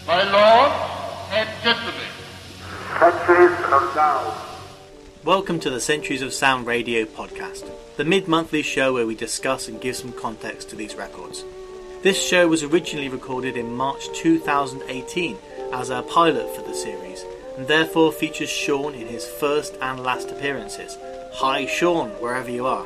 My lords and gentlemen. Centuries of Sound. Welcome to the Centuries of Sound radio podcast, the mid-monthly show where we discuss and give some context to these records. This show was originally recorded in March 2018 as a pilot for the series, and therefore features Sean in his first and last appearances. Hi Sean, wherever you are.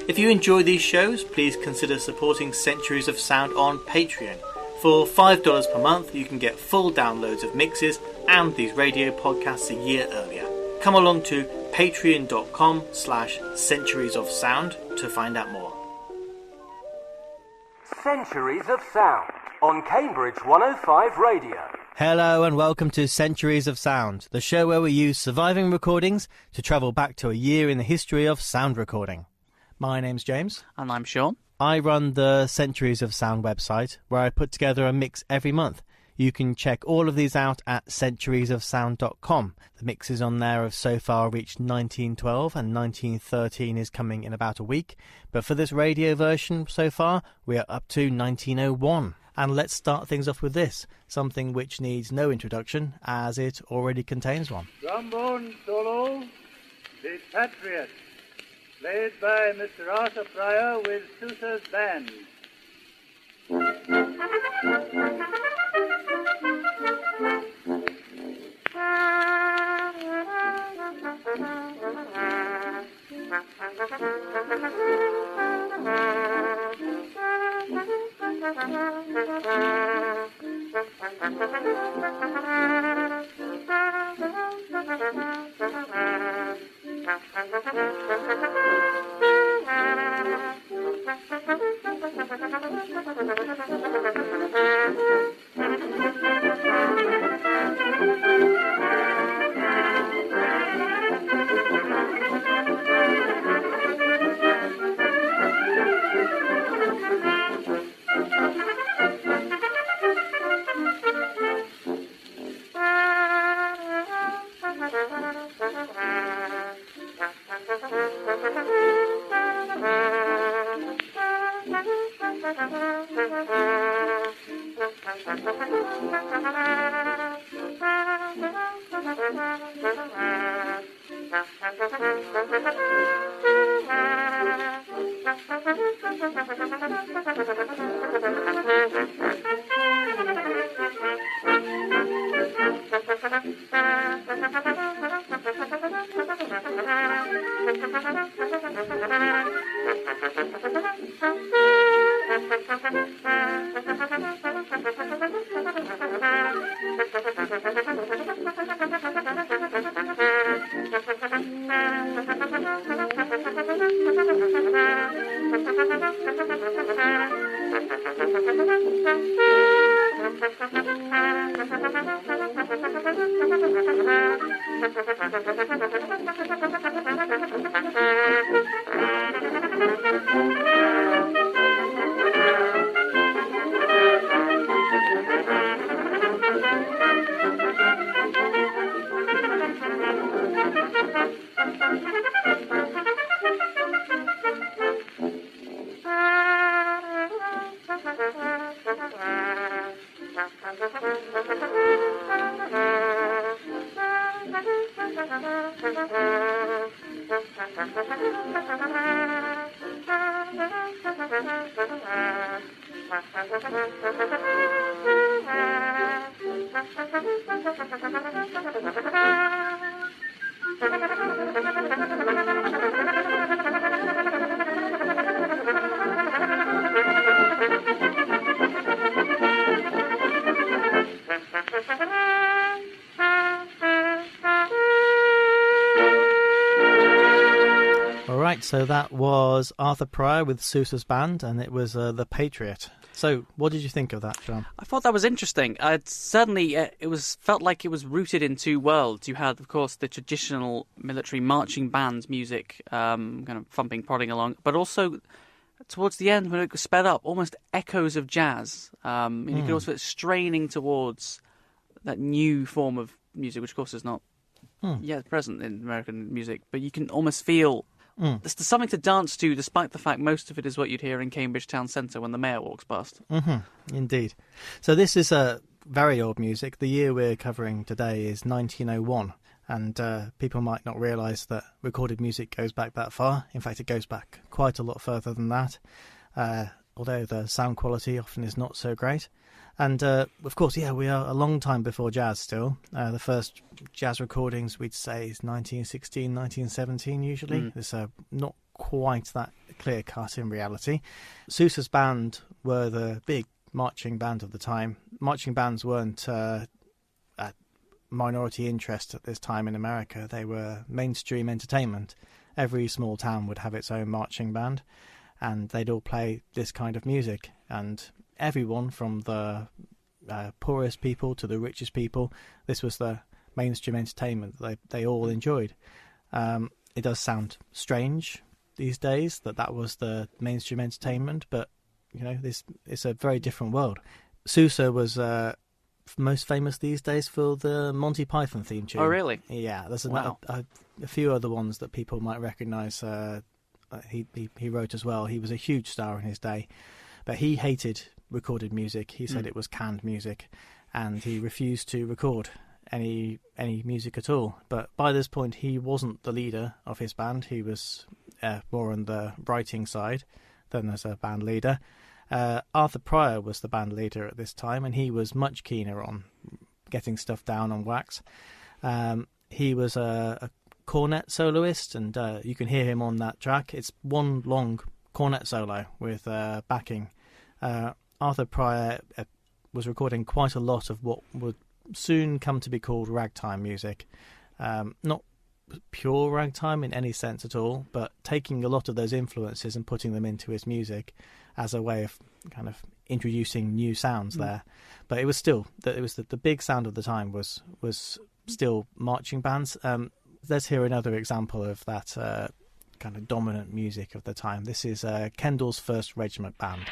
If you enjoy these shows, please consider supporting Centuries of Sound on Patreon. For $5 per month, you can get full downloads of mixes and these radio podcasts a year earlier. Come along to patreon.com/centuriesofsound to find out more. Centuries of Sound on Cambridge 105 Radio. Hello and welcome to Centuries of Sound, the show where we use surviving recordings to travel back to a year in the history of sound recording. My name's James. And I'm Sean. I run the Centuries of Sound website, where I put together a mix every month. You can check all of these out at centuriesofsound.com. The mixes on there have so far reached 1912 and 1913 is coming in about a week. But for this radio version so far, we are up to 1901. And let's start things off with this, something which needs no introduction, as it already contains one. Trombone solo, The Patriot, played by Mr. Arthur Pryor with Sousa's band. So that was Arthur Pryor with Sousa's band, and it was The Patriot. So what did you think of that, John? I thought that was interesting. Certainly, felt like it was rooted in two worlds. You had, of course, the traditional military marching band music, kind of thumping, prodding along, but also towards the end, when it was sped up, almost echoes of jazz. And you could also feel it straining towards that new form of music, which, of course, is not yet present in American music, but you can almost feel there's something to dance to, despite the fact most of it is what you'd hear in Cambridge Town Centre when the mayor walks past. Indeed. So this is very old music. The year we're covering today is 1901, and people might not realise that recorded music goes back that far. In fact, it goes back quite a lot further than that, although the sound quality often is not so great. And, of course, we are a long time before jazz still. The first jazz recordings, we'd say, is 1916, 1917 usually. It's not quite that clear-cut in reality. Sousa's band were the big marching band of the time. Marching bands weren't a minority interest at this time in America. They were mainstream entertainment. Every small town would have its own marching band, and they'd all play this kind of music. And everyone from the poorest people to the richest people, this was the mainstream entertainment they all enjoyed. It does sound strange these days that was the mainstream entertainment, but it's a very different world. Sousa was most famous these days for the Monty Python theme tune. Oh, really? Yeah, there's Wow. a few other ones that people might recognise. He wrote as well. He was a huge star in his day, but he hated recorded music. He said it was canned music, and he refused to record any music at all. But by this point, he wasn't the leader of his band. He was more on the writing side than as a band leader. Arthur Pryor was the band leader at this time, and he was much keener on getting stuff down on wax. He was a cornet soloist, and you can hear him on that track. It's one long cornet solo with backing. Arthur Pryor was recording quite a lot of what would soon come to be called ragtime music. Not pure ragtime in any sense at all, but taking a lot of those influences and putting them into his music as a way of kind of introducing new sounds there. But it was still the big sound of the time was still marching bands. Let's hear another example of that kind of dominant music of the time. This is Kendall's First Regiment Band.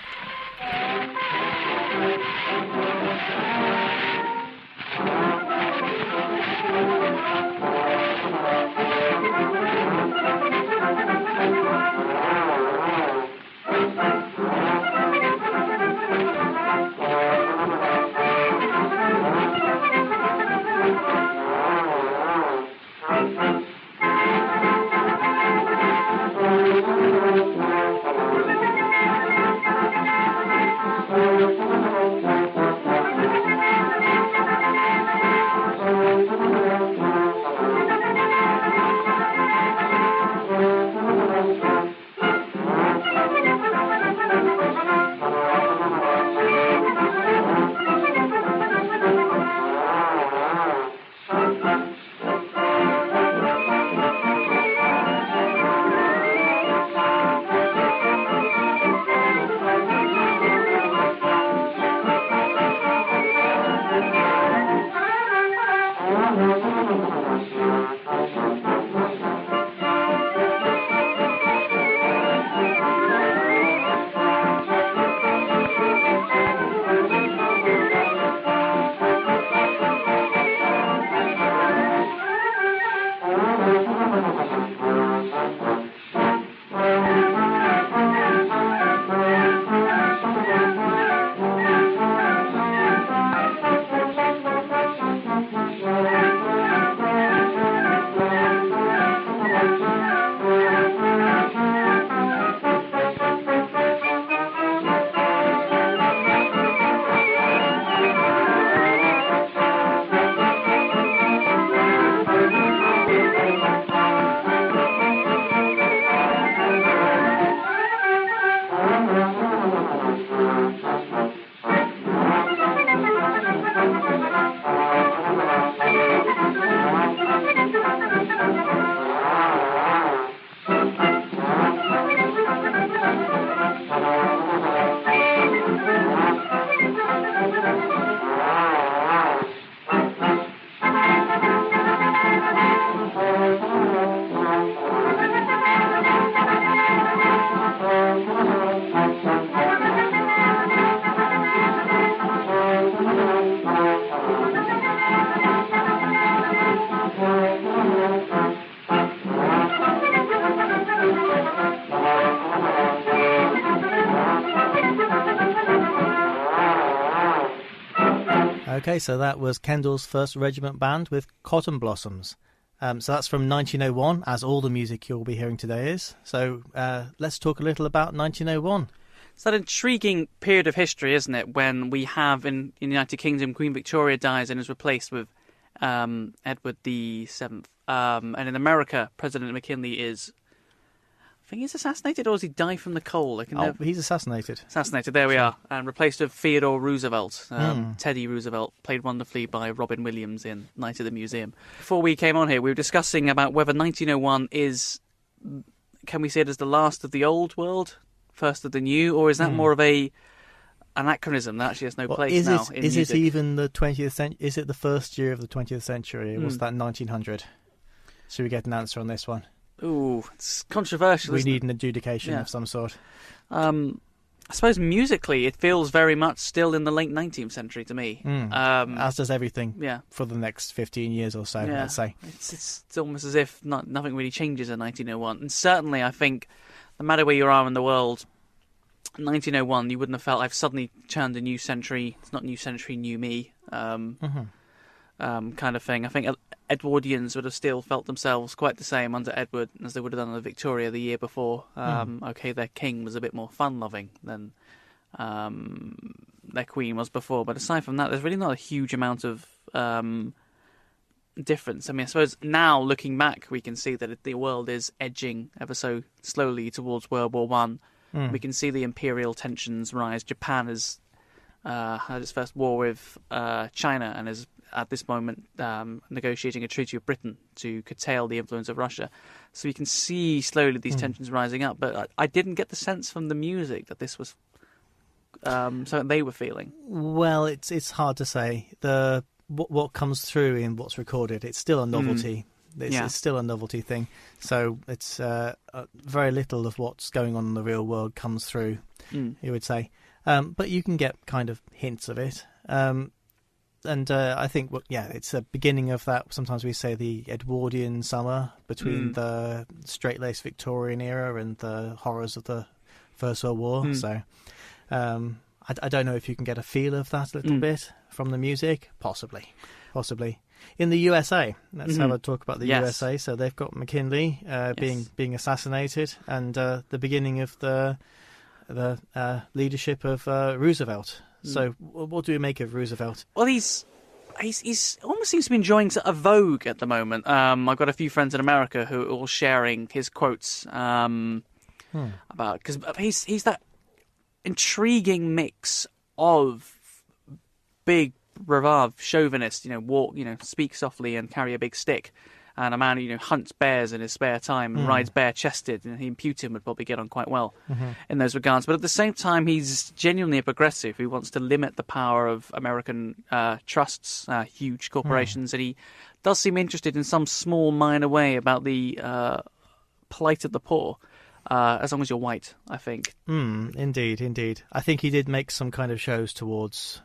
Okay, so that was Kendall's First Regiment Band with Cotton Blossoms. So that's from 1901, as all the music you'll be hearing today is. So let's talk a little about 1901. It's that intriguing period of history, isn't it, when we have in the United Kingdom, Queen Victoria dies and is replaced with Edward VII. And in America, President McKinley is... I think he's assassinated, or does he die from the cold? He's assassinated. Assassinated, there we are. And replaced with Theodore Roosevelt. Teddy Roosevelt, played wonderfully by Robin Williams in Night at the Museum. Before we came on here, we were discussing about whether 1901 is... Can we say it as the last of the old world, first of the new, or is that more of an anachronism that actually has no place now in music? Is it even the 20th century? Is it the first year of the 20th century? Was that 1900? Should we get an answer on this one? Ooh, it's controversial. We need an adjudication of some sort. I suppose musically, it feels very much still in the late 19th century to me. As does everything for the next 15 years or so, let's say. It's almost as if nothing really changes in 1901. And certainly, I think, no matter where you are in the world, 1901, you wouldn't have felt I've suddenly turned a new century. It's not new century, new me. Kind of thing. I think Edwardians would have still felt themselves quite the same under Edward as they would have done under Victoria the year before. Okay, their king was a bit more fun-loving than their queen was before, but aside from that, there's really not a huge amount of difference. I mean, I suppose now, looking back, we can see that the world is edging ever so slowly towards World War One. We can see the imperial tensions rise. Japan has had its first war with China and is at this moment negotiating a treaty with Britain to curtail the influence of Russia. So you can see slowly these tensions rising up. But I didn't get the sense from the music that this was something they were feeling. Well, it's hard to say. What comes through in what's recorded, it's still a novelty. It's still a novelty thing. So it's very little of what's going on in the real world comes through, you would say. But you can get kind of hints of it. And I think, it's a beginning of that. Sometimes we say the Edwardian summer between the straight-laced Victorian era and the horrors of the First World War. So I don't know if you can get a feel of that a little bit from the music. Possibly. In the USA, let's have a talk about the USA. So they've got McKinley being assassinated, and the beginning of the leadership of Roosevelt. So what do we make of Roosevelt? Well, he's almost seems to be enjoying a vogue at the moment. I've got a few friends in America who are all sharing his quotes about, because he's that intriguing mix of big bravado chauvinist, speak softly and carry a big stick, and a man who hunts bears in his spare time and rides bare-chested, and he and Putin would probably get on quite well in those regards. But at the same time, he's genuinely a progressive who wants to limit the power of American trusts, huge corporations, and he does seem interested in some small, minor way about the plight of the poor, as long as you're white, I think. Indeed. I think he did make some kind of shows towards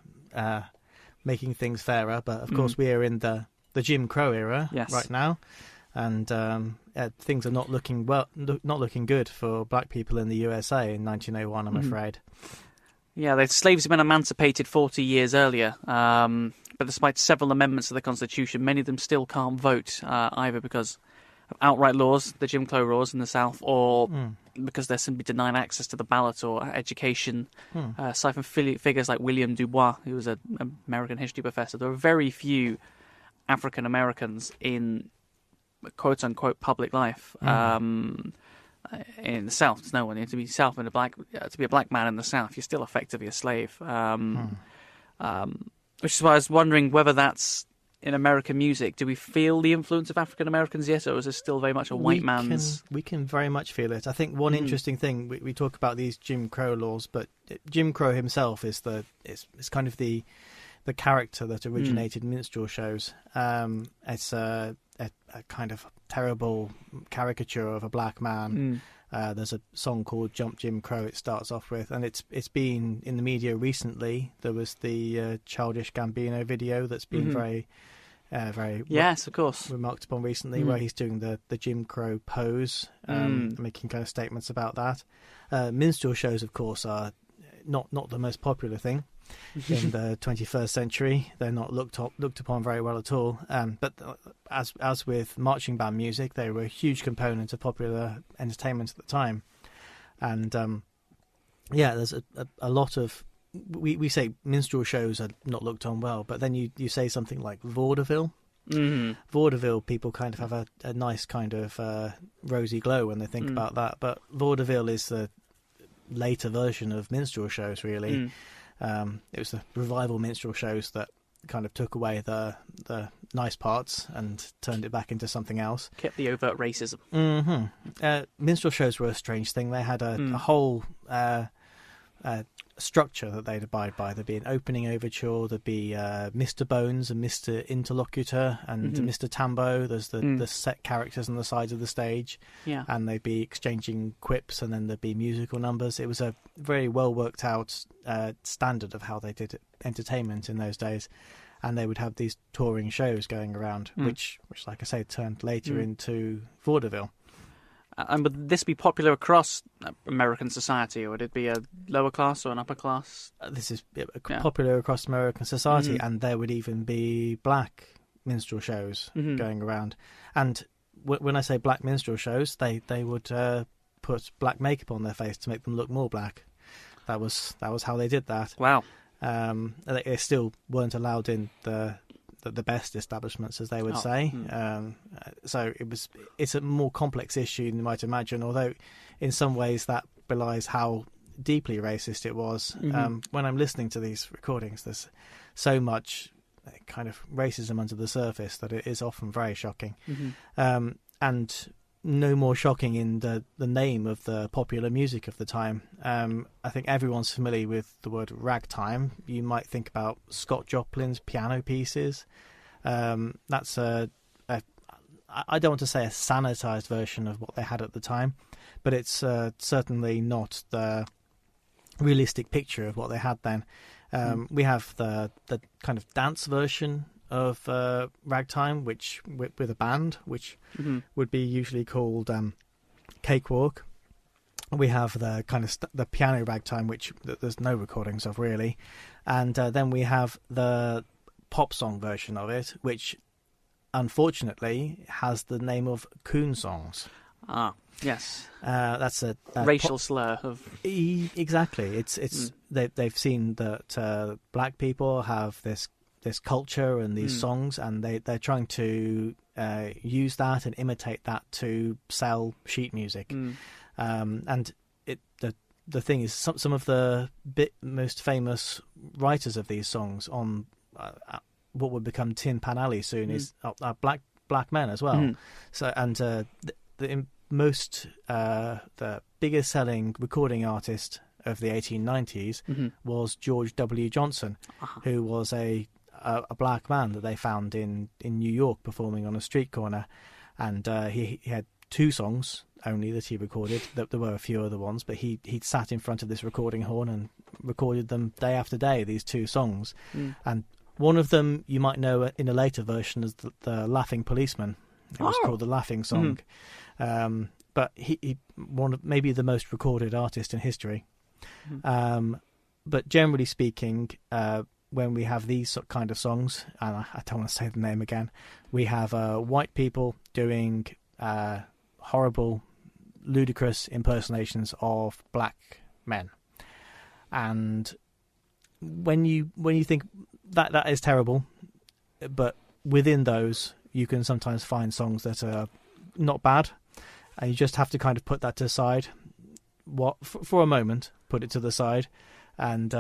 making things fairer, but of course we are in the Jim Crow era right now, and things are not looking good for black people in the USA in 1901, I'm afraid. Yeah, the slaves had been emancipated 40 years earlier, but despite several amendments to the Constitution, many of them still can't vote, either because of outright laws, the Jim Crow laws in the South, or because they're simply denied access to the ballot or education. Aside from figures like William Dubois, who was an American history professor, there are very few African Americans in quote unquote public life in the South. There's no one. To be a black man in the South, you're still effectively a slave. Which is why I was wondering whether that's in American music. Do we feel the influence of African Americans yet, or is it still very much a white man's? We can very much feel it. I think one interesting thing, we talk about these Jim Crow laws, but Jim Crow himself is kind of the character that originated minstrel shows. It's a kind of terrible caricature of a black man. There's a song called "Jump Jim Crow" it starts off with, and it's been in the media recently. There was the Childish Gambino video that's been very yes, of course, remarked upon recently, where he's doing the Jim Crow pose, making kind of statements about that. Minstrel shows, of course, are not the most popular thing. in the 21st century. They're not looked upon very well at all. But as with marching band music, they were a huge component of popular entertainment at the time. And there's a lot of, we say minstrel shows are not looked on well, but then you say something like vaudeville. Mm-hmm. Vaudeville, people kind of have a nice kind of rosy glow when they think about that, but vaudeville is the later version of minstrel shows, really. It was the revival minstrel shows that kind of took away the nice parts and turned it back into something else. Kept the overt racism. Minstrel shows were a strange thing. They had a whole structure that they'd abide by. There'd be an opening overture, there'd be Mr. Bones and Mr. Interlocutor and Mr. Tambo. There's the set characters on the sides of the stage, and they'd be exchanging quips, and then there'd be musical numbers. It was a very well worked out standard of how they did entertainment in those days, and they would have these touring shows going around, which like I say, turned later into vaudeville. And would this be popular across American society, or would it be a lower class or an upper class? This is popular across American society, and there would even be black minstrel shows going around. And when I say black minstrel shows, they would put black makeup on their face to make them look more black. That was how they did that. Wow. They still weren't allowed in the best establishments, as they would say. So it's a more complex issue than you might imagine, although in some ways that belies how deeply racist it was. When I'm listening to these recordings, there's so much kind of racism under the surface that it is often very shocking. And no more shocking in the name of the popular music of the time. I think everyone's familiar with the word ragtime. You might think about Scott Joplin's piano pieces. That's I don't want to say a sanitized version of what they had at the time, but it's certainly not the realistic picture of what they had then. We have the kind of dance version of ragtime, which with a band, which would be usually called cakewalk. We have the kind of the piano ragtime, which there's no recordings of really, and then we have the pop song version of it, which unfortunately has the name of coon songs. Ah, yes. That's a racial slur of exactly. It's they've seen that black people have this culture and these songs, and they're trying to use that and imitate that to sell sheet music. And the thing is, some of the most famous writers of these songs on what would become Tin Pan Alley soon is are black men as well. So the biggest selling recording artist of the 1890s was George W. Johnson, who was a black man that they found in New York performing on a street corner, and he had two songs only that he recorded. There were a few other ones, but he'd sat in front of this recording horn and recorded them day after day, these two songs. And one of them you might know in a later version as the Laughing Policeman. It was called the Laughing Song. But he one of maybe the most recorded artist in history. But generally speaking, when we have these kind of songs, and I don't want to say the name again, we have white people doing horrible, ludicrous impersonations of black men. And when you think that is terrible, but within those you can sometimes find songs that are not bad, and you just have to kind of put that to the side, for a moment, put it to the side, and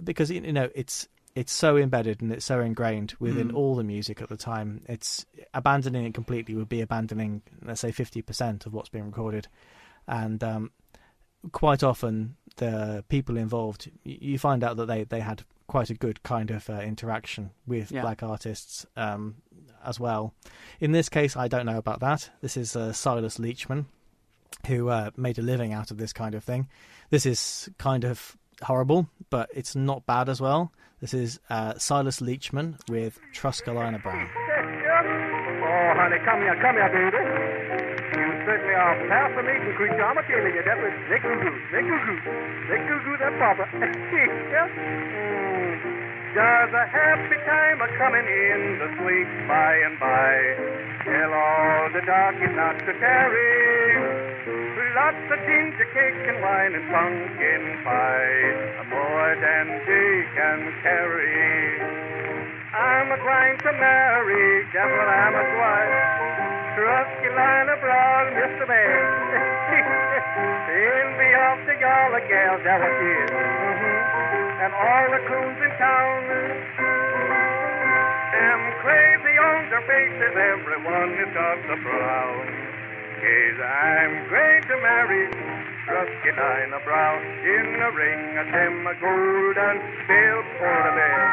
because it's so embedded and it's so ingrained within all the music at the time. It's abandoning it completely would be abandoning, let's say, 50% of what's being recorded. And quite often the people involved, you find out that they had quite a good kind of interaction with black artists as well. In this case, I don't know about that. This is Silas Leachman, who made a living out of this kind of thing. This is kind of horrible, but it's not bad as well. This is Silas Leachman with Truscalina Brown. Oh, honey, come here, baby. certainly a fascinating creature. I'm telling you, that was the goo-goo, that papa. Yeah. There's a happy time a-coming in the sweet by and by. Tell all the darkies not to tarry. Lots of ginger cake and wine and pumpkin pie, more than they can carry. I'm a-going to marry, that's what I'm a-going. Trusty line of brown, Mr. Man. Envy of the yalla gals, that what it is. And all the coons in town. Am crazy on their faces, everyone has got the brown. Cause I'm going to marry Trusty line of brown. In a ring a them a golden bell for the bell.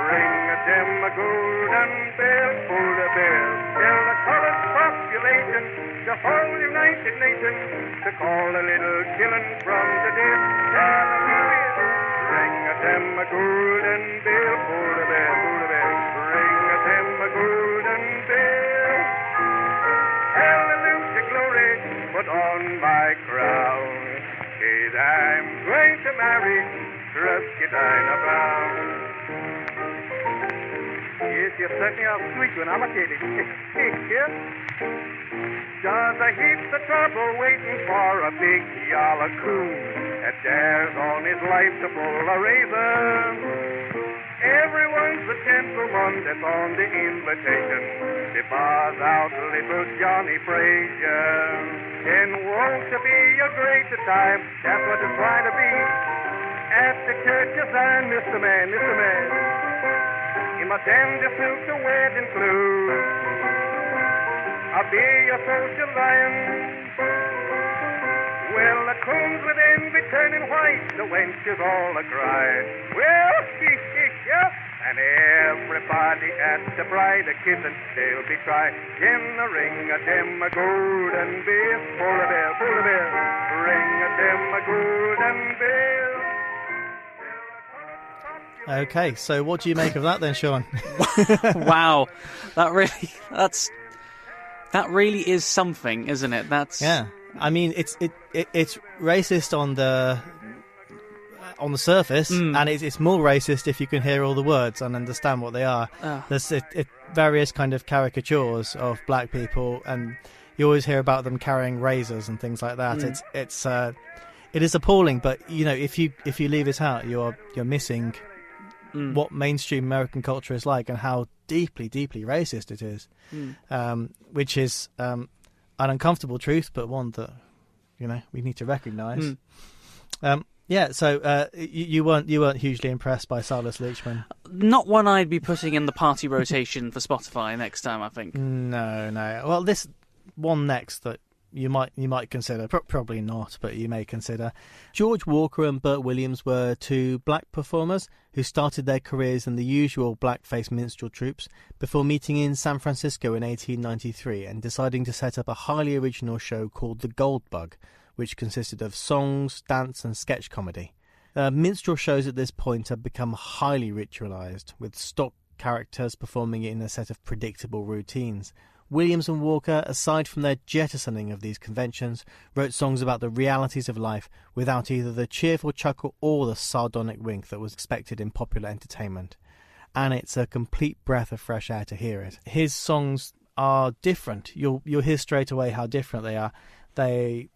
Ring a them a golden bell for the bell. Tell the colored population, the whole United Nations, to call a little chillin' from the dead. Hallelujah. Ring a them a golden bell for the bell, for the bell. Ring a them a golden bell. Hallelujah, glory, put on my crown. Cause I'm going to marry Trusty Dinah Brown. Yes, you certainly are sweet one, I'm a kidding. Yes. Does a heap of trouble waiting for a big yalla coon that dares on his life to pull a razor. Everyone's a gentleman that's on the invitation. They bars out little Johnny Frazier. And won't it be a great time? That's what it's trying to be. At the churches and Mr. Man. He must end the suit to wedding clothes. I'll be a social lion. Well, the coons within be turning white, the wenches all a-crying. Well, yeah, and everybody at the bride a-kissing, they'll be crying. In the ring a them a golden bell, pull a bell, pull a bell. Ring a them a golden bell. Okay, so what do you make of that then, Sean? Wow, that really is something, isn't it? Yeah. I mean, it's racist on the surface, and it's more racist if you can hear all the words and understand what they are. There's various kind of caricatures of black people, and you always hear about them carrying razors and things like that. It is appalling, but you know, if you leave it out, you're missing what mainstream American culture is like and how deeply, deeply racist it is, which is an uncomfortable truth, but one that, you know, we need to recognise. So you weren't hugely impressed by Silas Leachman? Not one I'd be putting in the party rotation for Spotify next time, I think. No. Well, this one next that you might consider, probably not, but you may consider. George Walker and Bert Williams were two black performers who started their careers in the usual blackface minstrel troupes before meeting in San Francisco in 1893 and deciding to set up a highly original show called The Gold Bug, which consisted of songs, dance and sketch comedy. Minstrel shows at this point had become highly ritualised, with stock characters performing in a set of predictable routines. Williams and Walker, aside from their jettisoning of these conventions, wrote songs about the realities of life without either the cheerful chuckle or the sardonic wink that was expected in popular entertainment. And it's a complete breath of fresh air to hear it. His songs are different. You'll hear straight away how different they are. They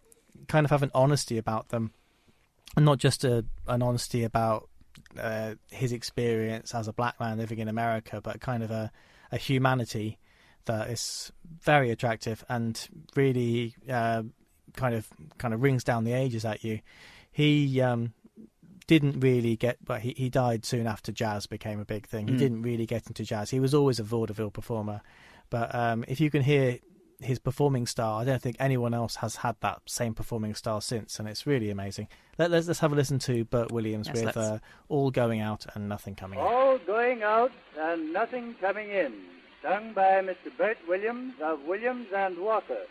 kind of have an honesty about them, and not just an honesty about his experience as a black man living in America, but kind of a humanity that is very attractive and really kind of rings down the ages at you. He didn't really get, but he died soon after jazz became a big thing. He didn't really get into jazz. He was always a vaudeville performer, but if you can hear his performing style, I don't think anyone else has had that same performing style since, and it's really amazing. Let's have a listen to Bert Williams with All Going Out and Nothing Coming In. All going out and nothing coming in, sung by Mr. Bert Williams of Williams and Walker.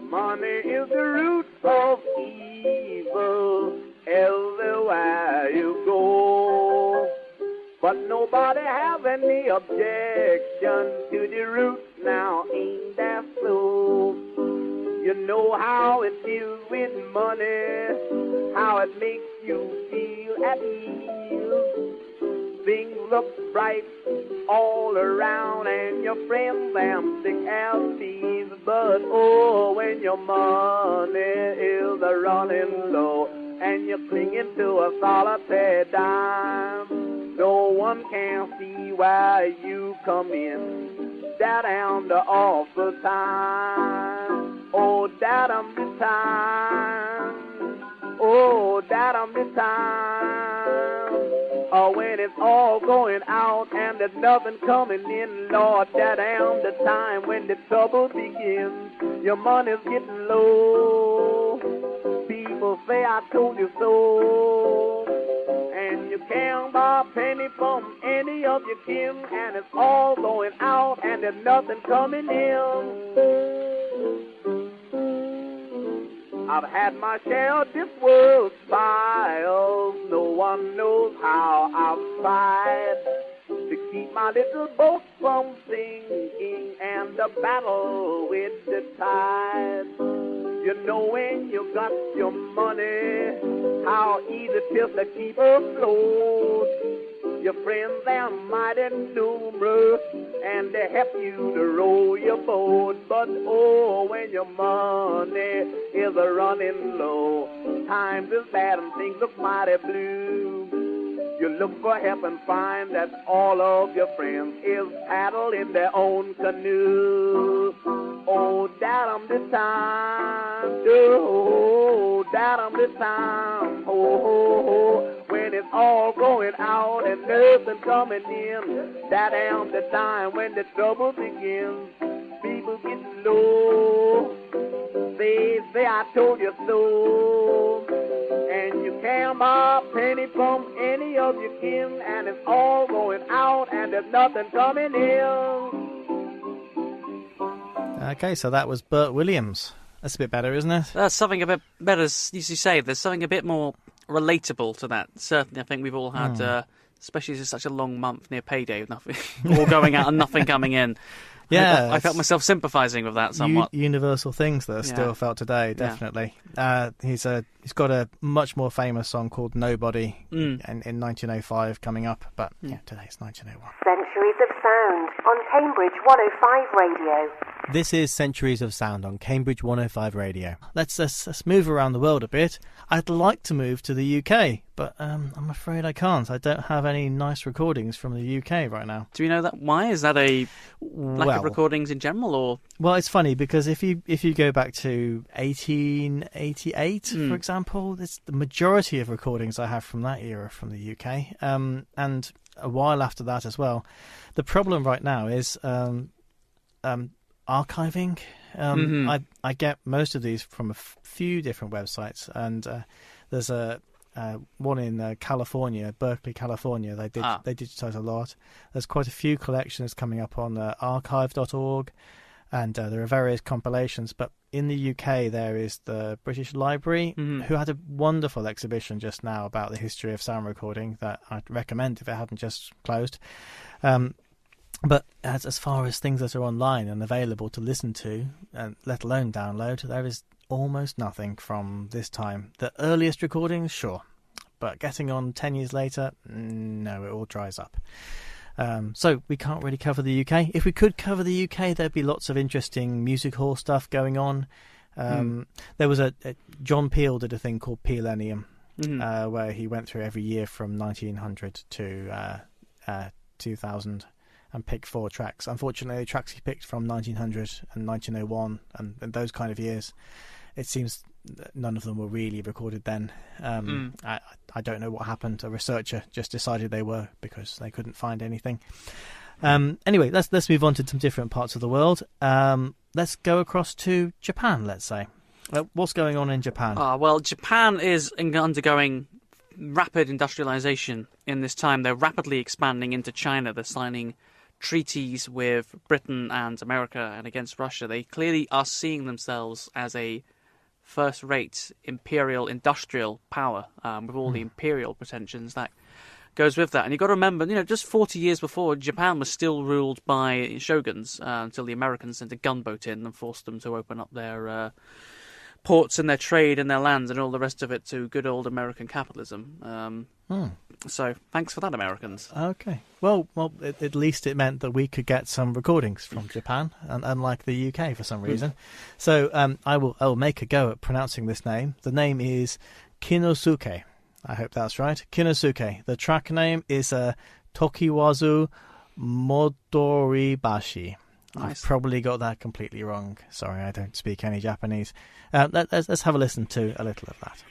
Money is the root of evil. Everywhere you go, but nobody have any objection to the roots now, ain't that so? You know how it feels with money, how it makes you feel at ease. Things look bright all around and your friends them sick as thieves. But oh, when your money is running low and you're clinging to a solitary dime, no one can see why you come in that am the awful time. Oh, that am the time. Oh, that am the time. Oh, when it's all going out and there's nothing coming in, Lord, that am the time when the trouble begins. Your money's getting low. People say I told you so. And you can't buy a penny from any of your kin, and it's all going out and there's nothing coming in. I've had my share of this world's trials. No one knows how I've tried to keep my little boat from sinking and the battle with the tide. You know when you got your money, how easy it is to keep afloat. Your friends, they're mighty numerous, and they help you to row your boat. But oh, when your money is running low, times is bad and things look mighty blue. You look for help and find that all of your friends is paddled in their own canoe. Oh, that the time, oh, that the time, oh, when it's all going out and nothing coming in, that the time when the trouble begins. People get low, they say I told you so, and you can't buy a penny from any of your kin, and it's all going out and there's nothing coming in. Okay, so that was Bert Williams. That's a bit better, isn't it? That's something a bit better, as you say. There's something a bit more relatable to that. Certainly, I think we've all had, especially as it's such a long month near payday, with nothing, all going out and nothing coming in. Yeah, I felt myself sympathising with that somewhat. Universal things that are still felt today, definitely. Yeah. He's got a much more famous song called Nobody in 1905 coming up, but today's 1901. Centuries of Sound on Cambridge 105 Radio. This is Centuries of Sound on Cambridge 105 Radio. Let's move around the world a bit. I'd like to move to the UK, but I'm afraid I can't. I don't have any nice recordings from the UK right now. Do you know that? Why? Is that a lack of recordings in general, or? Well, it's funny because if you go back to 1888, for example, it's the majority of recordings I have from that era from the UK, and a while after that as well. The problem right now is archiving. I get most of these from a few different websites, and there's a one in California, Berkeley, California. They digitize a lot. There's quite a few collections coming up on archive.org, and there are various compilations. But in the UK, there is the British Library, who had a wonderful exhibition just now about the history of sound recording that I'd recommend if it hadn't just closed. But as far as things that are online and available to listen to, and let alone download, there is almost nothing from this time. The earliest recordings, sure, but getting on 10 years later, no, it all dries up. So we can't really cover the UK. If we could cover the UK, there'd be lots of interesting music hall stuff going on. There was John Peel did a thing called Peelenium, where he went through every year from 1900 to 2000 and picked 4 tracks. Unfortunately, the tracks he picked from 1900 and 1901 and those kind of years, it seems none of them were really recorded then. I don't know what happened. A researcher just decided they were because they couldn't find anything. Anyway, let's move on to some different parts of the world. Let's go across to Japan, let's say. What's going on in Japan? Well, Japan is undergoing rapid industrialization in this time. They're rapidly expanding into China. They're signing treaties with Britain and America and against Russia. They clearly are seeing themselves as a first-rate imperial industrial power with all the imperial pretensions that goes with that. And you've got to remember, just 40 years before, Japan was still ruled by shoguns until the Americans sent a gunboat in and forced them to open up their ports and their trade and their lands and all the rest of it to good old American capitalism. So thanks for that, Americans. Okay. Well, at least it meant that we could get some recordings from Japan, unlike the UK for some reason. So I will make a go at pronouncing this name. The name is Kinosuke. I hope that's right. Kinosuke. The track name is Tokiwazu Modoribashi. Nice. I've probably got that completely wrong. Sorry, I don't speak any Japanese. Let's have a listen to a little of that.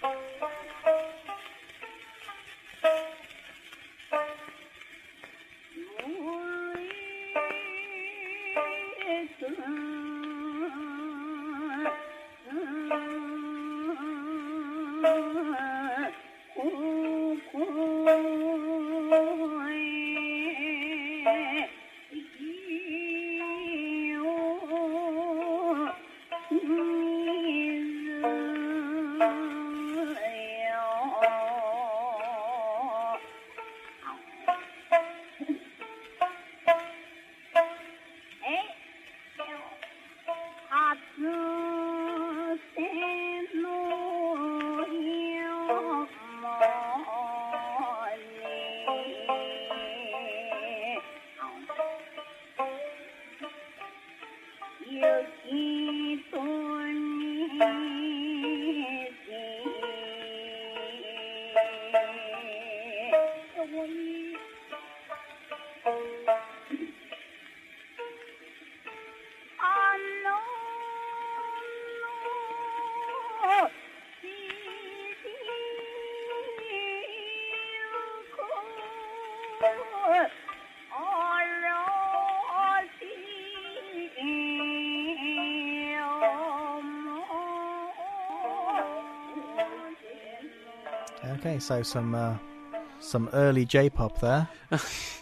Okay, so some early J-pop there.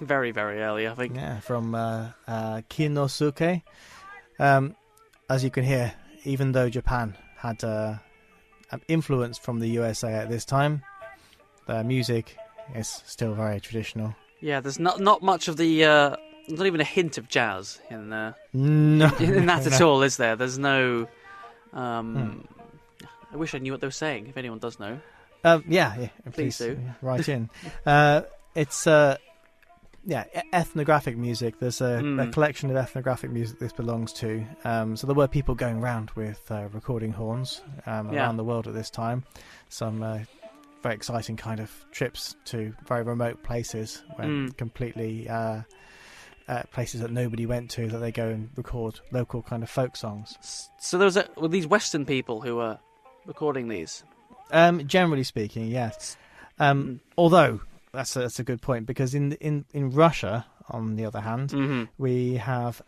Very, very early, I think. Yeah, from Kinosuke. As you can hear, even though Japan had an influence from the USA at this time, their music is still very traditional. Yeah, there's not much of the... not even a hint of jazz in no, in that at all, is there? There's no... I wish I knew what they were saying, if anyone does know. Yeah, please do. Write in. It's ethnographic music. There's a collection of ethnographic music this belongs to. So there were people going around with recording horns around the world at this time. Some very exciting kind of trips to very remote places, where completely places that nobody went to, that they go and record local kind of folk songs. So there were these Western people who were recording these. Generally speaking, yes. Although that's a good point, because in Russia, on the other hand, we have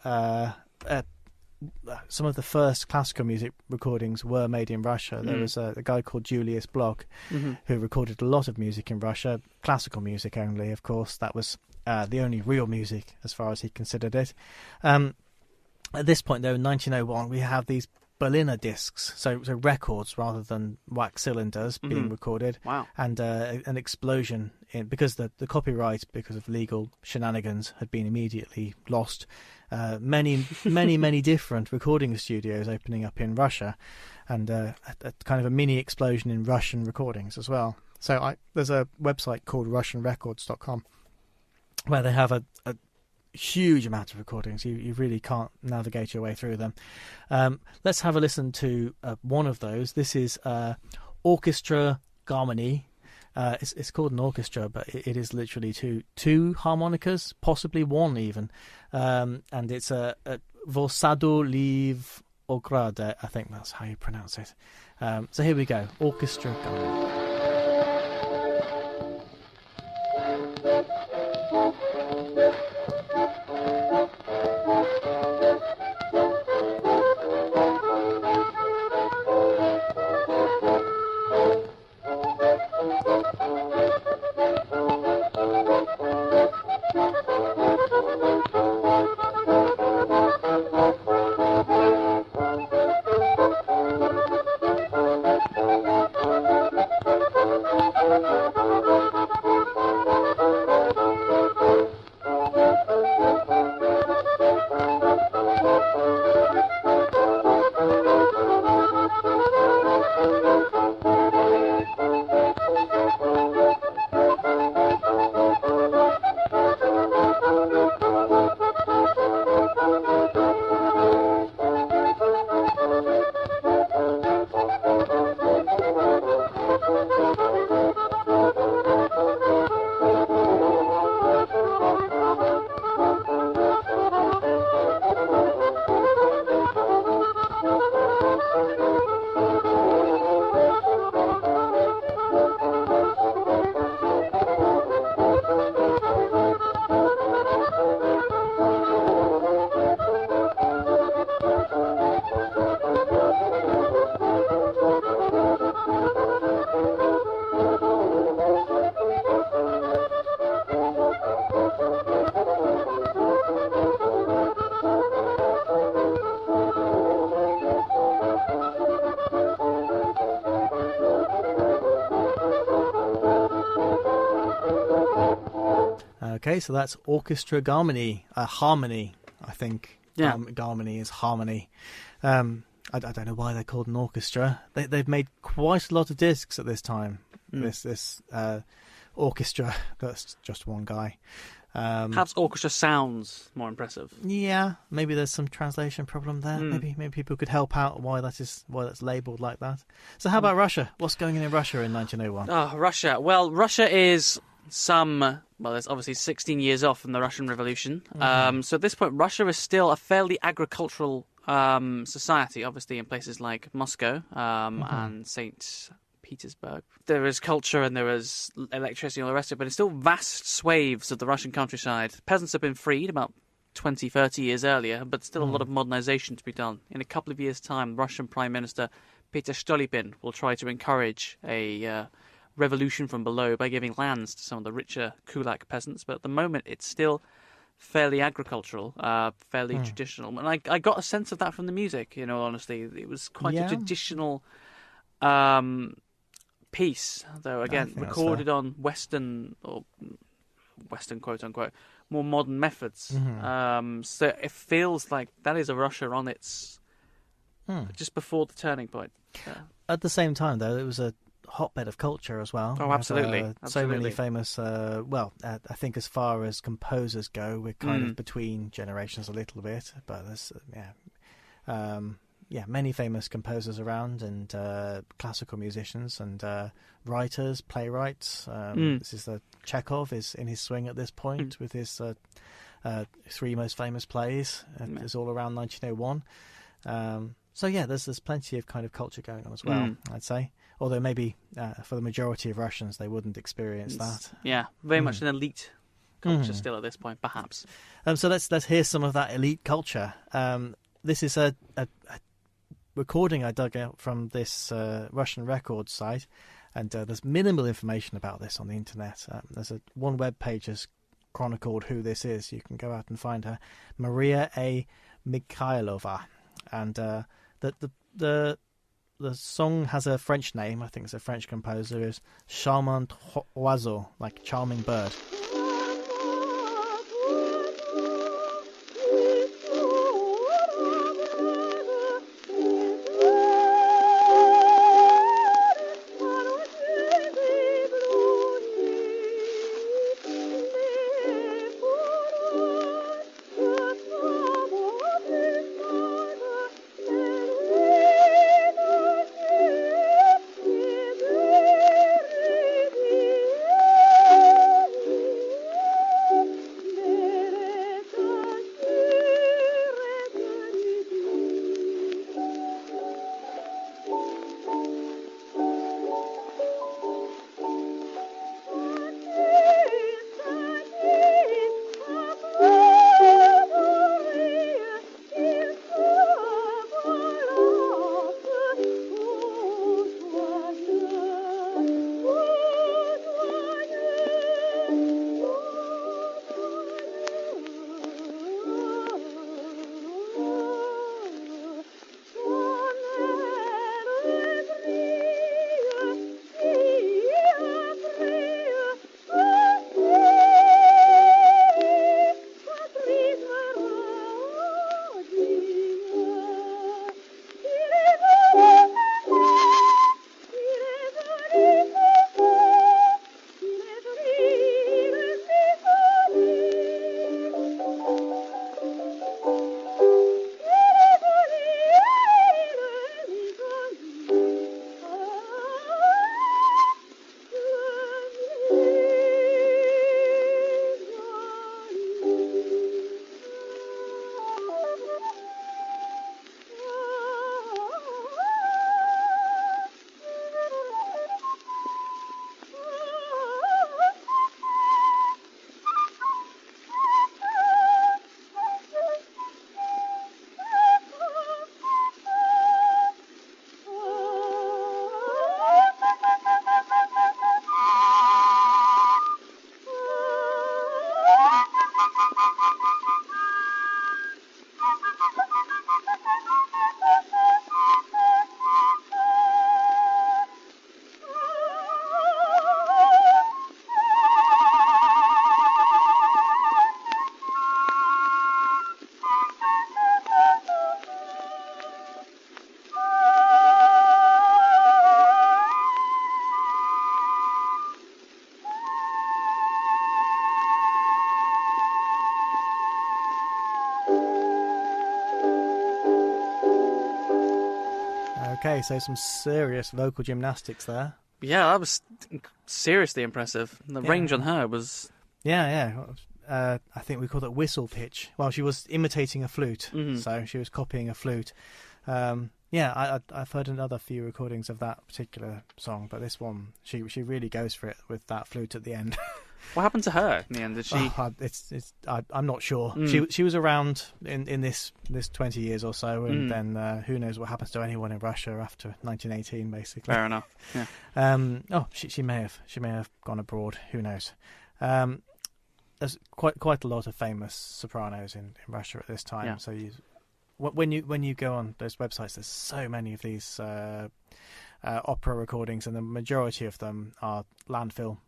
some of the first classical music recordings were made in Russia. There was a guy called Julius Bloch who recorded a lot of music in Russia, classical music only, of course. That was the only real music as far as he considered it. At this point, though, in 1901, we have these Berliner discs, so records rather than wax cylinders being recorded. Wow. And an explosion because the copyright, because of legal shenanigans, had been immediately lost. Many different recording studios opening up in Russia, and a kind of a mini explosion in Russian recordings as well. So there's a website called RussianRecords.com where they have a huge amount of recordings. You really can't navigate your way through them. Let's have a listen to one of those. This is Orchestra Garmony. It's called an orchestra, but it is literally two harmonicas, possibly one even. And it's a Vosadu Liv Ograde, I think that's how you pronounce it. So here we go, Orchestra Garmony. Okay, so that's orchestra harmony, I think. Yeah. Harmony is harmony. I don't know why they're called an orchestra. They've made quite a lot of discs at this time. This orchestra, that's just one guy. Perhaps orchestra sounds more impressive. Yeah, maybe there's some translation problem there. Maybe people could help out why that's labelled like that. So how about Russia? What's going on in Russia in 1901? Oh, Russia. Well, Russia is there's obviously 16 years off from the Russian Revolution. So at this point, Russia is still a fairly agricultural society, obviously in places like Moscow and St. Petersburg. There is culture and there is electricity and all the rest of it, but it's still vast swathes of the Russian countryside. Peasants have been freed about 20, 30 years earlier, but still a lot of modernization to be done. In a couple of years' time, Russian Prime Minister Peter Stolypin will try to encourage a revolution from below by giving lands to some of the richer kulak peasants, but at the moment it's still fairly agricultural, fairly traditional. And I got a sense of that from the music, in all honesty. It was quite a traditional piece, though, again, recorded on Western quote-unquote, more modern methods. So it feels like that is a Russia on its... just before the turning point. At the same time, though, it was a hotbed of culture as well. Oh, absolutely. So many famous, I think as far as composers go, we're kind of between generations a little bit, but there's, many famous composers around, and classical musicians, and writers, playwrights. This is Chekhov is in his swing at this point with his three most famous plays. It's all around 1901. So there's plenty of kind of culture going on as well, I'd say. Although maybe for the majority of Russians, they wouldn't experience that. Yeah, very much an elite culture still at this point, perhaps. So let's hear some of that elite culture. This is a recording I dug out from this Russian records site, and there's minimal information about this on the internet. There's one web page has chronicled who this is. You can go out and find her, Maria A. Mikhailova, and the song has a French name. I think it's a French composer. Is Charmant Oiseau, like charming bird. Okay, so some serious vocal gymnastics there. Yeah, that was seriously impressive. The range on her was... Yeah. I think we called it whistle pitch. Well, she was imitating a flute, so she was copying a flute. I've heard another few recordings of that particular song, but this one, she really goes for it with that flute at the end. What happened to her in the end? Did she? I'm not sure. She was around in this 20 years or so, and then who knows what happens to anyone in Russia after 1918, basically. Fair enough. Yeah. She may have gone abroad. Who knows? There's quite a lot of famous sopranos in Russia at this time. Yeah. So when you go on those websites, there's so many of these opera recordings, and the majority of them are landfill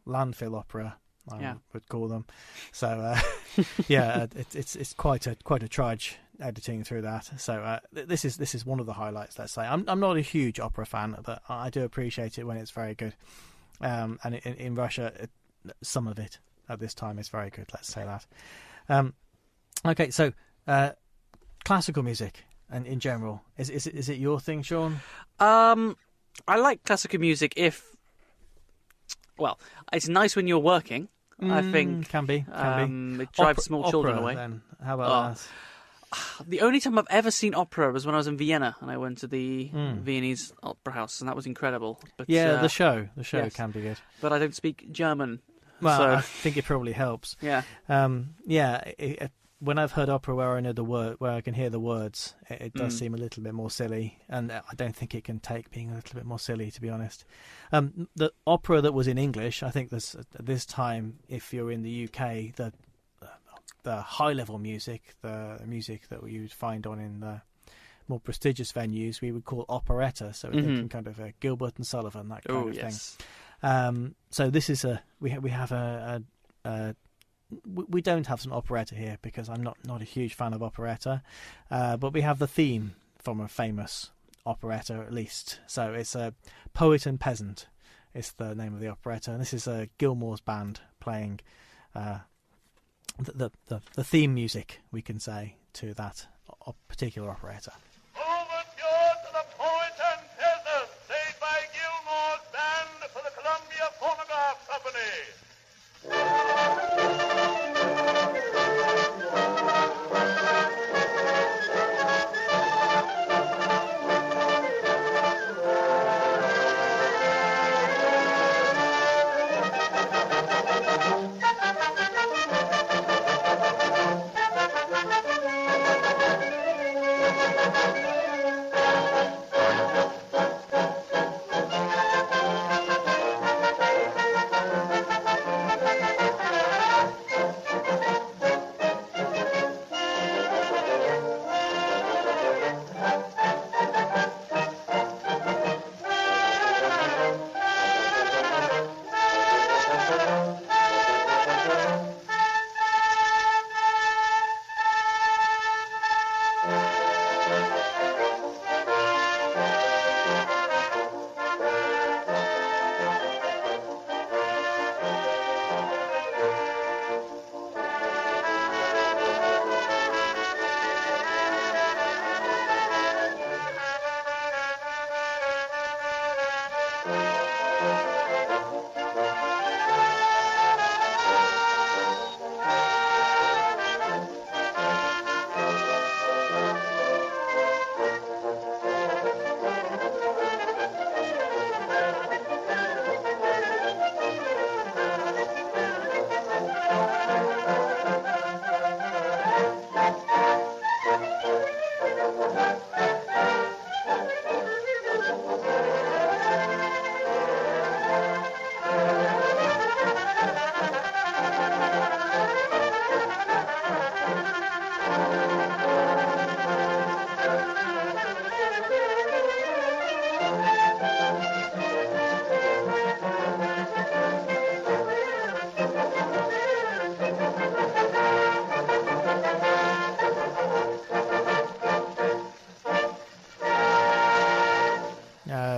opera. I would call them. So it's quite a trudge editing through that. So this is one of the highlights. Let's say I'm not a huge opera fan, but I do appreciate it when it's very good. And in Russia, some of it at this time is very good. Let's say that. Okay, so classical music and in general, is it your thing, Sean? I like classical music it's nice when you're working. I think can be. It drives small children away. Then how about that? The only time I've ever seen opera was when I was in Vienna, and I went to the Viennese Opera House, and that was incredible. But, the show yes, can be good. But I don't speak German. Well, so. I think it probably helps. Yeah. When I've heard opera where I know the word, where I can hear the words, it does seem a little bit more silly, and I don't think it can take being a little bit more silly, to be honest. The opera that was in English, I think at this time, if you're in the UK, the high-level music, the music that you'd find in the more prestigious venues, we would call operetta. So we're thinking kind of Gilbert and Sullivan, that kind of thing. So this is we have we don't have some operetta here because I'm not a huge fan of operetta, but we have the theme from a famous operetta at least. So it's a Poet and Peasant. It's the name of the operetta, and this is Gilmore's band playing the theme music, we can say, to that particular operetta. Overture to the Poet and Peasant, played by Gilmore's band for the Columbia Phonograph Company.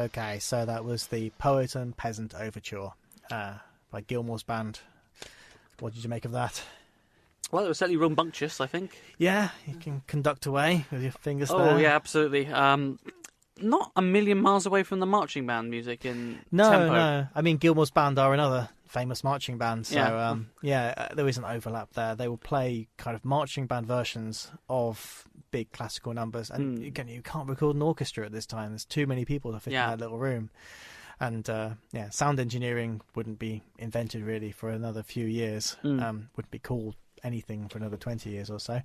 Okay, so that was the Poet and Peasant Overture by Gilmore's band. What did you make of that? Well, it was certainly rambunctious, I think. Yeah, you can conduct away with your fingers there. Oh, yeah, absolutely. not a million miles away from the marching band music in No, tempo. no. I mean, Gilmour's band are another famous marching band, so Yeah. there is an overlap there. They will play kind of marching band versions of big classical numbers, and again, you can't record an orchestra at this time. There's too many people to fit in that little room, and sound engineering wouldn't be invented really for another few years. Wouldn't be called anything for another 20 years or so.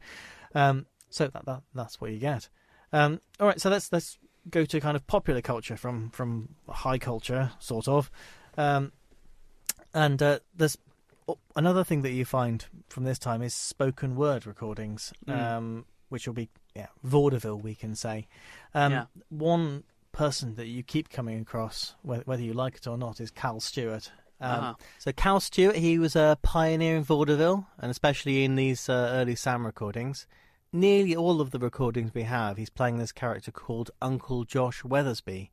So that's what you get. All right, so let's go to kind of popular culture from high culture, sort of. And there's another thing that you find from this time is spoken word recordings, which will be vaudeville, we can say. One person that you keep coming across, whether you like it or not, is Cal Stewart. So Cal Stewart, he was a pioneer in vaudeville, and especially in these early Sam recordings. Nearly all of the recordings we have, he's playing this character called Uncle Josh Weathersby,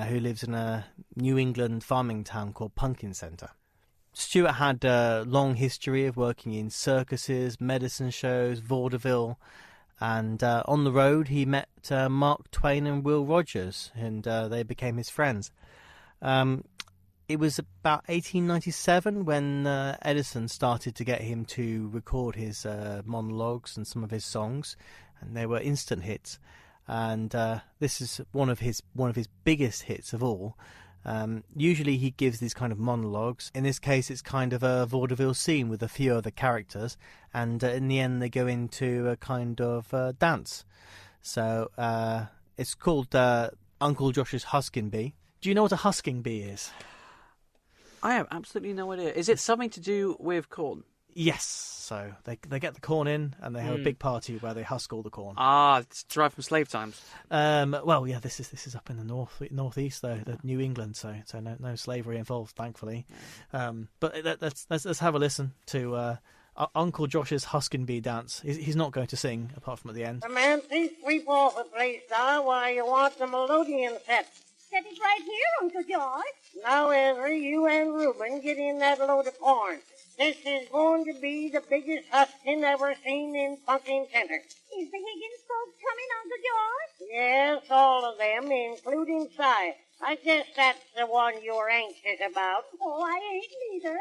who lives in a New England farming town called Pumpkin Center. Stewart had a long history of working in circuses, medicine shows, vaudeville, and on the road he met Mark Twain and Will Rogers, and they became his friends. It was about 1897 when Edison started to get him to record his monologues and some of his songs, and they were instant hits. And this is one of his biggest hits of all. Usually he gives these kind of monologues. In this case, it's kind of a vaudeville scene with a few other characters, and in the end they go into a kind of dance. So it's called Uncle Josh's Husking Bee. Do you know what a husking bee is? I have absolutely no idea. Is it something to do with corn? Yes. So they get the corn in, and they have a big party where they husk all the corn. It's derived from slave times. Well, yeah, this is up in the northeast though, the New England. So no slavery involved, thankfully. But let's have a listen to Uncle Josh's Husking Bee dance. He's not going to sing apart from at the end. The man, please sweep off the place, sir, while you want the melodeon set. Set it right here, Uncle George. Now, Ezra, you and Reuben get in that load of corn. This is going to be the biggest husking ever seen in Pumpkin Center. Is the Higgins folks coming, Uncle George? Yes, all of them, including Si. I guess that's the one you're anxious about. Oh, I ain't neither.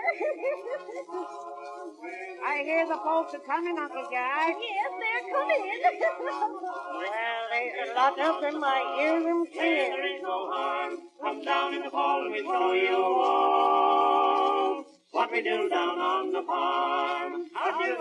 I hear the folks are coming, Uncle George. Yes, they're coming. Well, there's a lot of them. I hear them saying. There ain't no harm. Come down in the fall and we throw you home. What we do down on the farm. Howdy.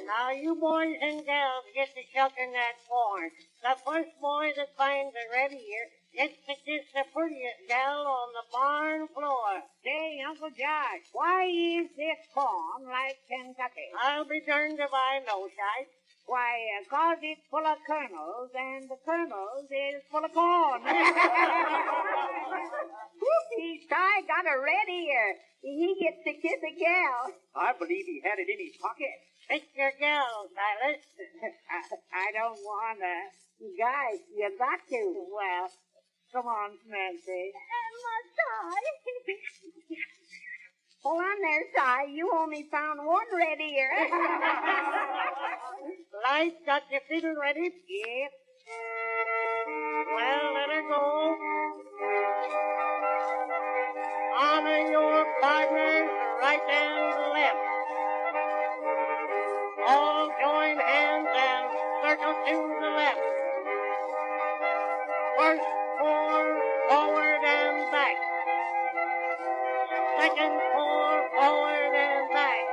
Now, you boys and gals get to shucking that corn. The first boy that finds a red ear gets to kiss the prettiest gal on the barn floor. Say, Uncle Josh, why is this corn like Kentucky? I'll be darned if I know, Si. Why, 'cause it's full of kernels, and the kernels is full of corn. Whoopsie, Si got a red ear. He gets to kiss a gal. I believe he had it in his pocket. Pick your gal, Silas. I don't wanna. Guys, you got to. Well, come on, Nancy. Must I? Hold on there, Si. You only found one red ear. Light, got your fiddle ready? Yep. Well, let her go. Honor your partners, right and left. All join hands and circle to the left. First four, forward and back. Second four, forward and back.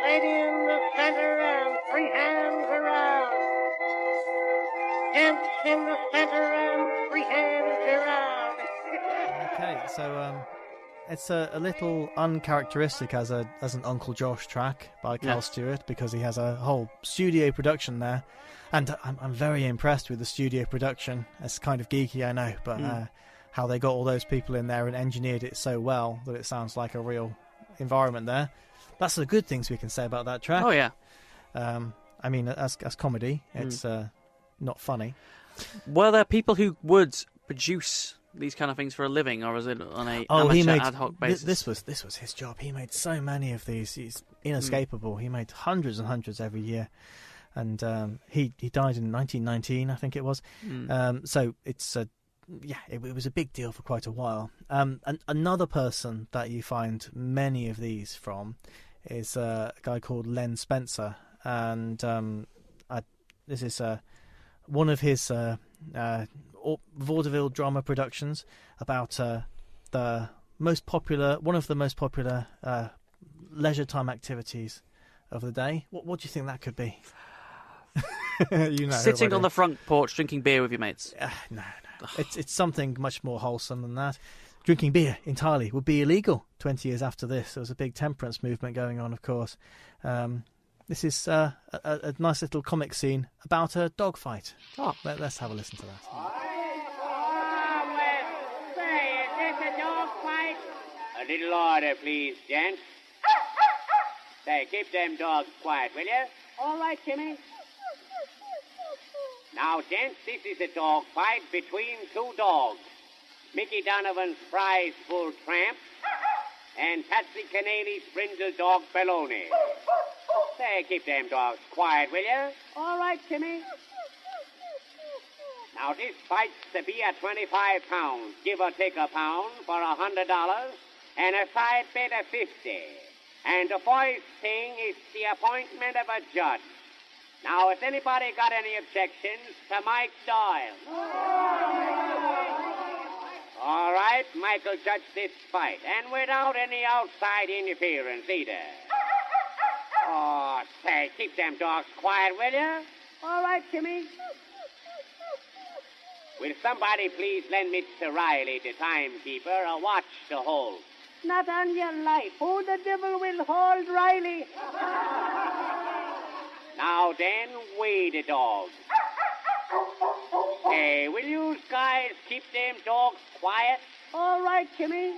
Lady in the center and three hands around. Gents in the center and three hands around. Okay, so it's a little uncharacteristic as an Uncle Josh track by Cal Stewart, because he has a whole studio production there, and I'm very impressed with the studio production. It's kind of geeky, I know, but how they got all those people in there and engineered it so well that it sounds like a real environment there. That's the good things we can say about that track. Oh yeah. I mean, as comedy, it's not funny. Were there people who would produce these kind of things for a living, or was it on a amateur ad hoc basis? This was his job. He made so many of these. He's inescapable. He made hundreds and hundreds every year. and he died in 1919, I think it was. So it's it was a big deal for quite a while. And another person that you find many of these from is a guy called Len Spencer, and this is one of his vaudeville drama productions about one of the most popular leisure time activities of the day. What do you think that could be? Sitting on the front porch drinking beer with your mates. No. It's something much more wholesome than that. Drinking beer entirely would be illegal 20 years after this. There was a big temperance movement going on, of course. This is a nice little comic scene about a dog fight. Let's have a listen to that. Say, is this a dog fight? A little order, please, gents. Say, keep them dogs quiet, will you? All right, Jimmy. Now, gents, this is a dog fight between two dogs. Mickey Donovan's prize full tramp and Patsy Keneally's brindle dog Belloni. Say, keep them dogs quiet, will you? All right, Jimmy. Now, this fight's to be at 25 pounds, give or take a pound, for $100, and a side bet of 50. And the first thing is the appointment of a judge. Now, has anybody got any objections to Mike Doyle? All right, Michael judge this fight, and without any outside interference either. Oh, say, keep them dogs quiet, will you? All right, Jimmy. Will somebody please lend Mr. Riley, the timekeeper, a watch to hold? Not on your life. Who the devil will hold Riley? Now then, weigh the dogs. Hey, will you guys keep them dogs quiet? All right, Jimmy.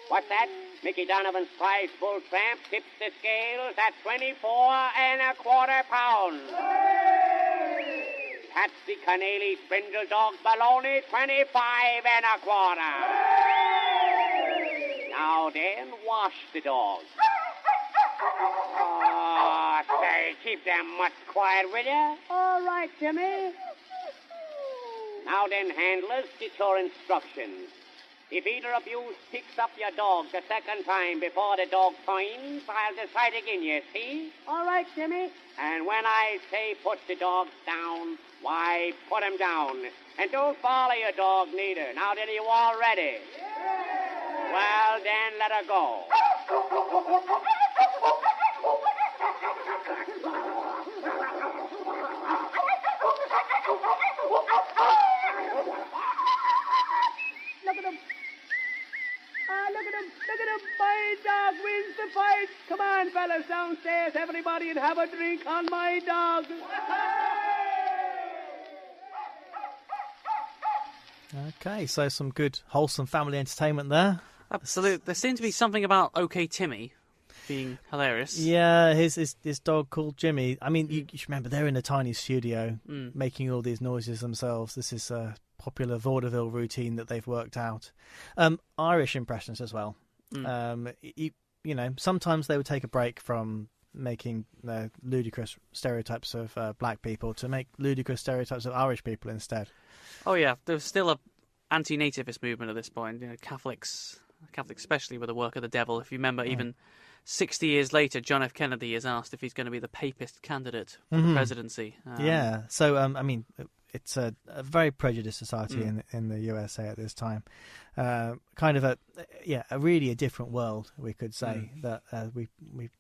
What's that? Mickey Donovan's prize full tramp tips the scales at 24.25 pounds. Patsy Keneally's brindle dog Baloney, 25.25. Now then, wash the dogs. Oh, say, keep them much quiet, will you? All right, Jimmy. Now then, handlers, get your instructions. If either of you picks up your dog the second time before the dog finds, I'll decide again, you see? All right, Jimmy. And when I say put the dogs down, why, put them down. And don't follow your dog neither. Now then, are you all ready? Well, then, let her go. Look at him. Look at him. Look at him. My dog wins the fight. Come on, fellas, downstairs, everybody, and have a drink on my dog. Okay, so some good, wholesome family entertainment there. Absolutely. There seemed to be something about OK Timmy being hilarious. Yeah, his dog called Jimmy. I mean, you should remember, they're in a tiny studio making all these noises themselves. This is a popular vaudeville routine that they've worked out. Irish impressions as well. You know, sometimes they would take a break from making ludicrous stereotypes of black people to make ludicrous stereotypes of Irish people instead. Oh yeah, there's still a anti-nativist movement at this point. You know, Catholics especially, were the work of the devil. If you remember, even 60 years later, John F. Kennedy is asked if he's going to be the papist candidate for the presidency. Yeah, so I mean, it's a very prejudiced society in the USA at this time. Kind of a really different world, we could say, that we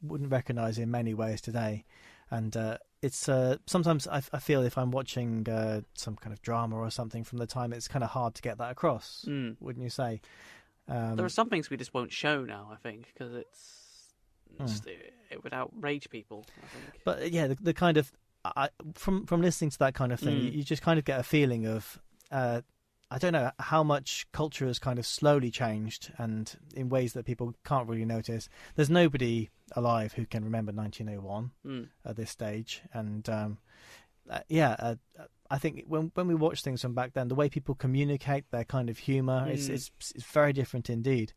wouldn't recognise in many ways today. And it's sometimes I feel if I'm watching some kind of drama or something from the time, it's kind of hard to get that across, wouldn't you say? There are some things we just won't show now, I think, because it would outrage people, I think. But yeah, the kind of from listening to that kind of thing, you just kind of get a feeling of I don't know how much culture has kind of slowly changed, and in ways that people can't really notice. There's nobody alive who can remember 1901 at this stage, and I think when we watch things from back then, the way people communicate, their kind of humour, it's very different indeed.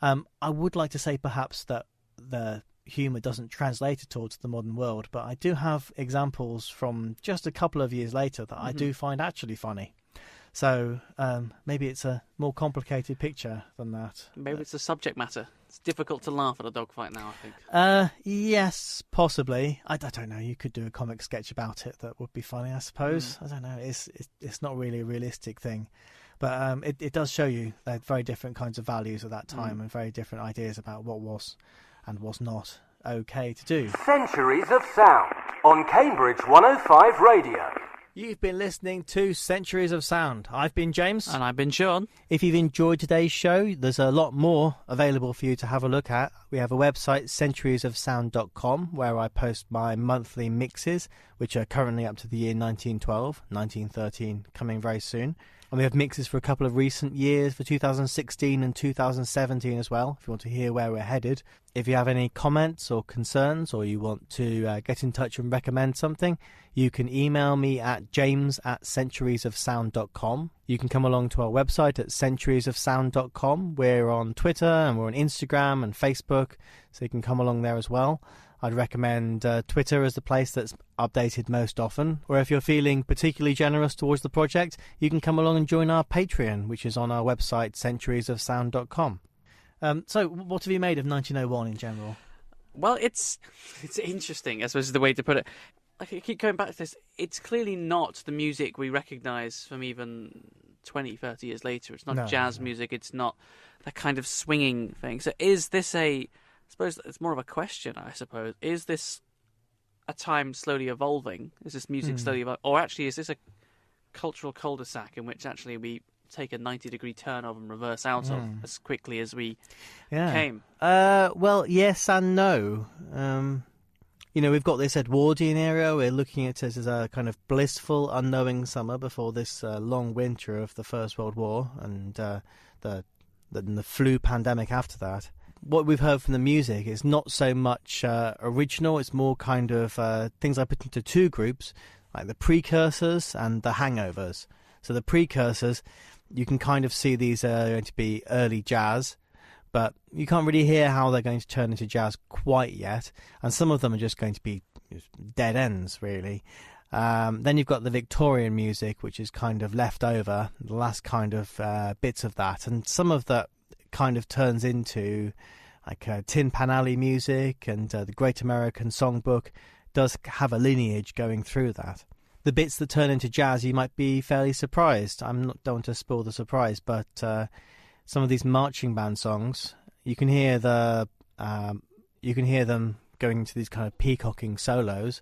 I would like to say perhaps that the humour doesn't translate at all to the modern world, but I do have examples from just a couple of years later that I do find actually funny. So maybe it's a more complicated picture than that. Maybe it's the subject matter. It's difficult to laugh at a dogfight now, I think. Yes, possibly. I don't know. You could do a comic sketch about it that would be funny, I suppose. I don't know. It's not really a realistic thing. But it does show you that very different kinds of values at that time and very different ideas about what was and was not okay to do. Centuries of Sound on Cambridge 105 Radio. You've been listening to Centuries of Sound. I've been James. And I've been Sean. If you've enjoyed today's show, there's a lot more available for you to have a look at. We have a website, centuriesofsound.com, where I post my monthly mixes, which are currently up to the year 1912, 1913, coming very soon. And we have mixes for a couple of recent years, for 2016 and 2017 as well, if you want to hear where we're headed. If you have any comments or concerns, or you want to get in touch and recommend something, you can email me at james@centuriesofsound.com. You can come along to our website at centuriesofsound.com. We're on Twitter and we're on Instagram and Facebook, so you can come along there as well. I'd recommend Twitter as the place that's updated most often. Or if you're feeling particularly generous towards the project, you can come along and join our Patreon, which is on our website, centuriesofsound.com. So what have you made of 1901 in general? Well, it's interesting, I suppose is the way to put it. I keep going back to this. It's clearly not the music we recognise from even 20, 30 years later. It's not jazz music. It's not that kind of swinging thing. So is this I suppose it's more of a question, I suppose. Is this a time slowly evolving? Is this music slowly evolving? Or actually, is this a cultural cul-de-sac in which actually we take a 90-degree turn of and reverse out of as quickly as we came? Well, yes and no. We've got this Edwardian era. We're looking at it as a kind of blissful, unknowing summer before this long winter of the First World War and the flu pandemic after that. What we've heard from the music is not so much original. It's more kind of things I put into two groups, like the precursors and the hangovers. So the precursors, you can kind of see these are going to be early jazz, but you can't really hear how they're going to turn into jazz quite yet. And some of them are just going to be dead ends, really. Then you've got the Victorian music, which is kind of left over, the last kind of bits of that. And some of that kind of turns into like Tin Pan Alley music, and the Great American Songbook does have a lineage going through that. The bits that turn into jazz, you might be fairly surprised. Don't want to spoil the surprise, but some of these marching band songs, you can hear them going into these kind of peacocking solos.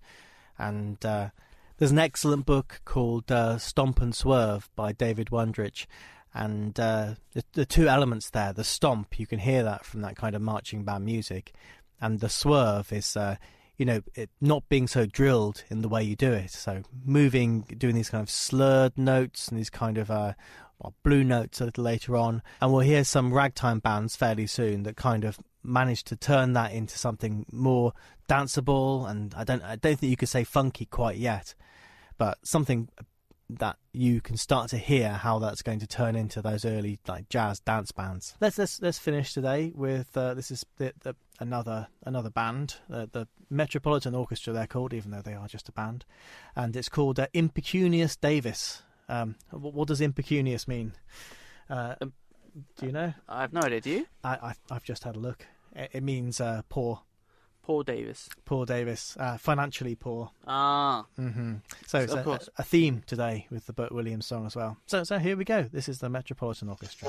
And there's an excellent book called Stomp and Swerve by David Wondrich. And the two elements there, the stomp, you can hear that from that kind of marching band music. And the swerve is, it not being so drilled in the way you do it. So doing these kind of slurred notes and these kind of blue notes a little later on. And we'll hear some ragtime bands fairly soon that kind of manage to turn that into something more danceable. And I don't think you could say funky quite yet, but something that you can start to hear how that's going to turn into those early like jazz dance bands. Let's finish today with this is another band, the Metropolitan Orchestra they're called, even though they are just a band, and it's called Impecunious Davis. What does impecunious mean? Do you know? I have no idea. Do you? I've just had a look. It means poor. Poor Davis. Poor Davis. Financially poor. Ah. Mm-hmm. So of course. A theme today with the Burt Williams song as well. So here we go. This is the Metropolitan Orchestra.